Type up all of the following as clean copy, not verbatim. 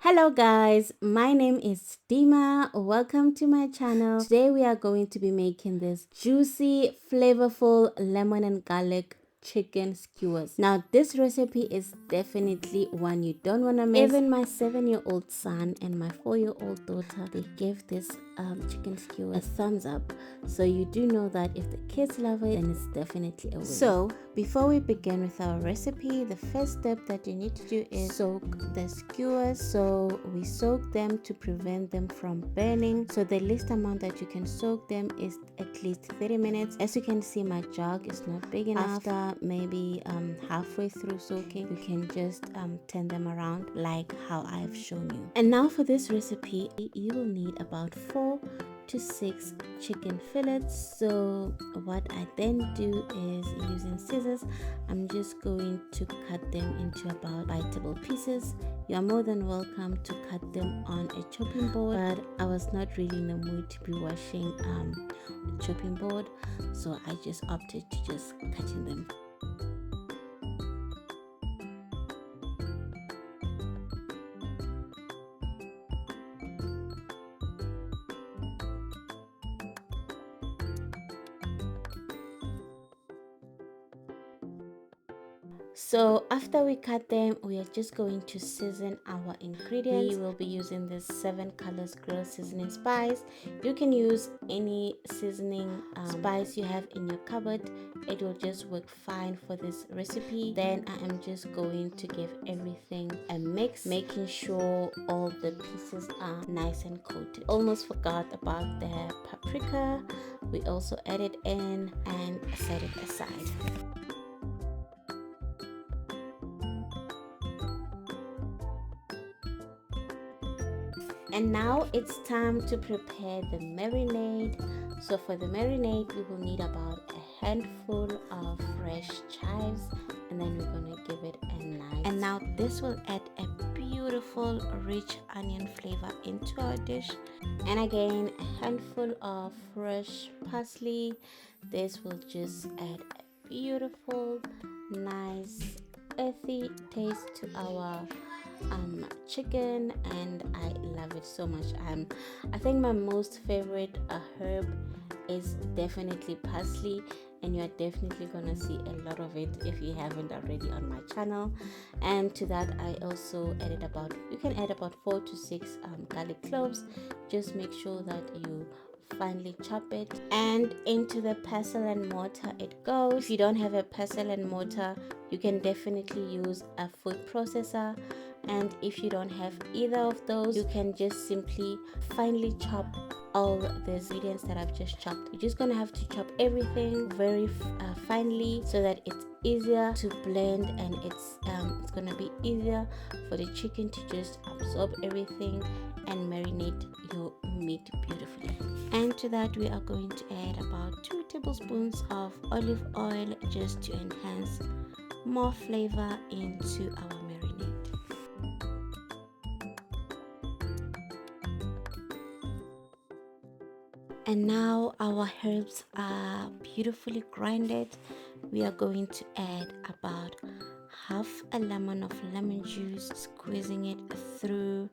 Hello guys, my name is Dima. Welcome to my channel. Today we are going to be making this juicy, flavorful lemon and garlic chicken skewers. Now this recipe is definitely one you don't want to miss. Even my 7-year-old son and my 4-year-old daughter, they gave this chicken skewer a thumbs up. So you do know that if the kids love it, then it's definitely a win. So before we begin with our recipe, the first step that you need to do is soak the skewers. So we soak them to prevent them from burning. So the least amount that you can soak them is at least 30 minutes. As you can see, my jug is not big enough. After maybe halfway through soaking, you can just turn them around like how I've shown you. And now for this recipe, you will need about 4 to 6 chicken fillets. So what I then do is, using scissors, I'm just going to cut them into about biteable pieces. You are more than welcome to cut them on a chopping board, but I was not really in the mood to be washing a chopping board, so I just opted to just cutting them. So after we cut them, we are just going to season our ingredients. We will be using this 7 Colours Grill seasoning spice. You can use any seasoning spice you have in your cupboard. It will just work fine for this recipe. Then I am just going to give everything a mix, making sure all the pieces are nice and coated. Almost forgot about the paprika. We also add it in and set it aside. And now it's time to prepare the marinade. So for the marinade, we will need about a handful of fresh chives, and then we're gonna give it a nice. And now this will add a beautiful rich onion flavor into our dish. And again, a handful of fresh parsley. This will just add a beautiful, nice, earthy taste to our chicken, and I love it so much. I think my most favorite herb is definitely parsley, and you're definitely gonna see a lot of it if you haven't already on my channel. And to that, I also added you can add about 4 to 6 garlic cloves. Just make sure that you finely chop it, and into the pestle and mortar it goes. If you don't have a pestle and mortar, you can definitely use a food processor, and if you don't have either of those, you can just simply finely chop all the ingredients that I've just chopped. You're just gonna have to chop everything very finely so that it's easier to blend, and it's gonna be easier for the chicken to just absorb everything and marinate your meat beautifully. And to that, we are going to add about 2 tablespoons of olive oil just to enhance more flavor into our marinade. And now our herbs are beautifully grinded. We are going to add about half a lemon of lemon juice, squeezing it through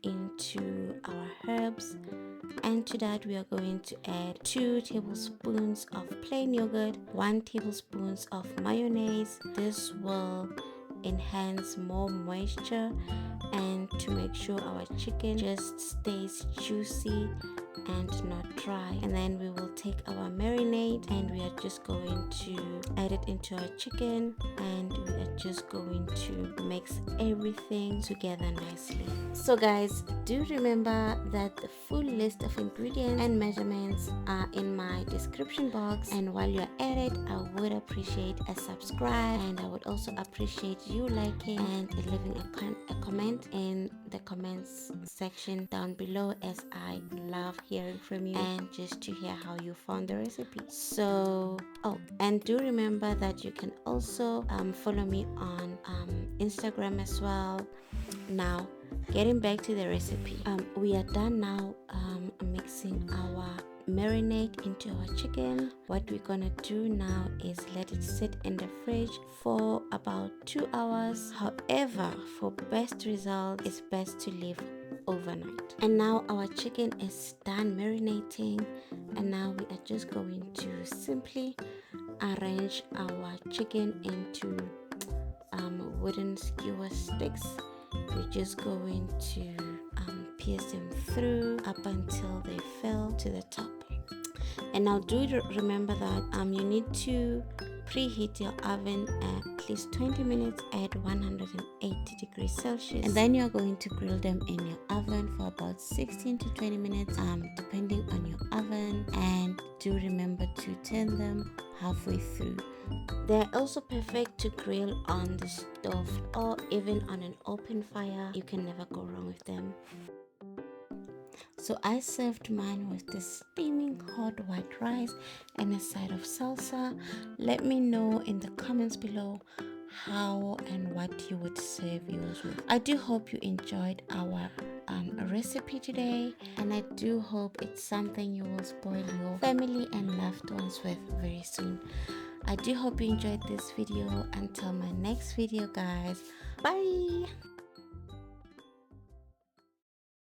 into our herbs. And to that, we are going to add 2 tablespoons of plain yogurt, 1 tablespoon of mayonnaise. This will enhance more moisture and to make sure our chicken just stays juicy and not dry. And then we will take our marinade, and we are just going to add it into our chicken, and we are just going to mix everything together nicely. So guys, do remember that the full list of ingredients and measurements are in my description box, and while you're at it, I would appreciate a subscribe, and I would also appreciate you liking and leaving a comment in the comments section down below, as I love hearing from you and just to hear how you found the recipe. So and do remember that you can also follow me on Instagram as well. Now getting back to the recipe, we are done now mixing our marinate into our chicken. What we're gonna do now is let it sit in the fridge for about 2 hours. However, for best result, it's best to leave overnight. And now our chicken is done marinating, and now we are just going to simply arrange our chicken into wooden skewer sticks. We're just going to pierce them through up until they fill to the top. And now do remember that you need to preheat your oven at least 20 minutes at 180 degrees Celsius, and then you're going to grill them in your oven for about 16 to 20 minutes depending on your oven. And do remember to turn them halfway through. They're also perfect to grill on the stove or even on an open fire. You can never go wrong with them. So I served mine with this steaming hot white rice and a side of salsa. Let me know in the comments below how and what you would serve yours with. I do hope you enjoyed our recipe today, and I do hope it's something you will spoil your family and loved ones with very soon. I do hope you enjoyed this video. Until my next video, guys, bye.